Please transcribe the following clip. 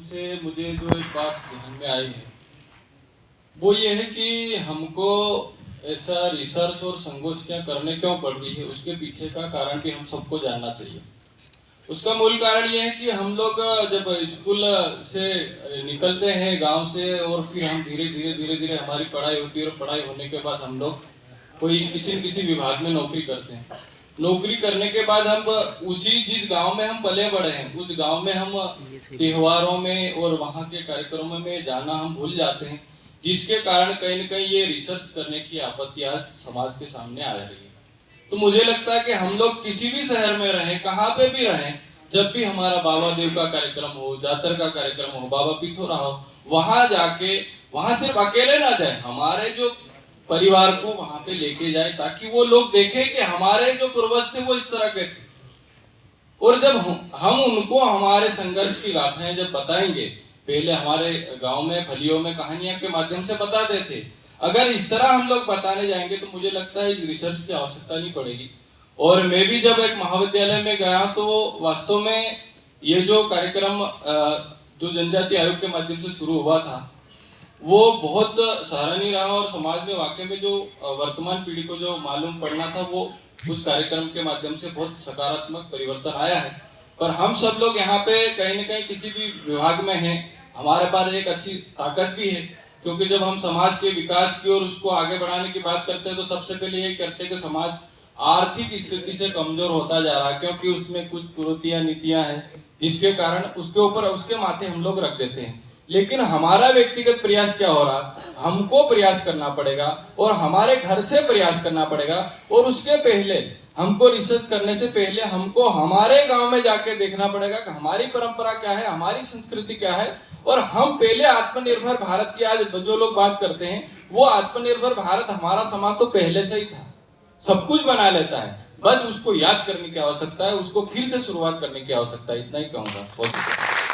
से मुझे जो एक बात ध्यान में आई है वो ये है कि हमको ऐसा रिसर्च और संगोष्ठियां करने क्यों पड़ रही है, उसके पीछे का कारण भी हम सबको जानना चाहिए। उसका मूल कारण ये है कि हम लोग जब स्कूल से निकलते हैं गांव से, और फिर हम धीरे धीरे हमारी पढ़ाई होती है, और पढ़ाई होने के बाद हम लोग कोई किसी विभाग में नौकरी करते हैं। नौकरी करने के बाद हम उसी जिस गांव में हम पले बड़े हैं उस गांव में हम त्योहारों में और वहां के कार्यक्रमों में जाना हम भूल जाते हैं, जिसके कारण कहीं न कहीं ये रिसर्च करने की आपत्ति आज समाज के सामने आ रही है। तो मुझे लगता है कि हम लोग किसी भी शहर में रहें, कहाँ पे भी रहें, जब भी हमारा बाबा देव का कार्यक्रम हो, जातर का कार्यक्रम हो, बाबा पिथोरा हो, वहां जाके वहां सिर्फ अकेले ना जाए, हमारे जो परिवार को वहां पे लेके जाए, ताकि वो लोग देखें कि हमारे जो पूर्वज थे वो इस तरह के थे। और जब हम उनको हमारे संघर्ष की गाथाएं जब बताएंगे, पहले हमारे गांव में फलियों में कहानियां के माध्यम से बताते थे, अगर इस तरह हम लोग बताने जाएंगे तो मुझे लगता है रिसर्च की आवश्यकता नहीं पड़ेगी। और मैं भी जब एक महाविद्यालय में गया तो वास्तव में ये जो कार्यक्रम जो जनजाति आयोग के माध्यम से शुरू हुआ था वो बहुत सराहनीय रहा, और समाज में वाकई में जो वर्तमान पीढ़ी को जो मालूम पड़ना था वो उस कार्यक्रम के माध्यम से बहुत सकारात्मक परिवर्तन आया है। पर हम सब लोग यहाँ पे कहीं न कहीं किसी भी विभाग में हैं, हमारे पास एक अच्छी ताकत भी है, क्योंकि जब हम समाज के विकास की और उसको आगे बढ़ाने की बात करते हैं तो सबसे पहले यही करते हैं कि समाज आर्थिक स्थिति से कमजोर होता जा रहा है, क्योंकि उसमें कुछ कुरीतियां नीतियां हैं जिसके कारण उसके ऊपर उसके माथे हम लोग रख देते हैं। लेकिन हमारा व्यक्तिगत प्रयास क्या हो रहा, हमको प्रयास करना पड़ेगा और हमारे घर से प्रयास करना पड़ेगा, और उसके पहले हमको रिसर्च करने से पहले हमको हमारे गांव में जाके देखना पड़ेगा कि हमारी परंपरा क्या है, हमारी संस्कृति क्या है, और हम पहले आत्मनिर्भर भारत की आज जो लोग बात करते हैं वो आत्मनिर्भर भारत हमारा समाज तो पहले से ही था, सब कुछ बना लेता है, बस उसको याद करने की आवश्यकता है, उसको फिर से शुरुआत करने की आवश्यकता है। इतना ही कहूंगा। बहुत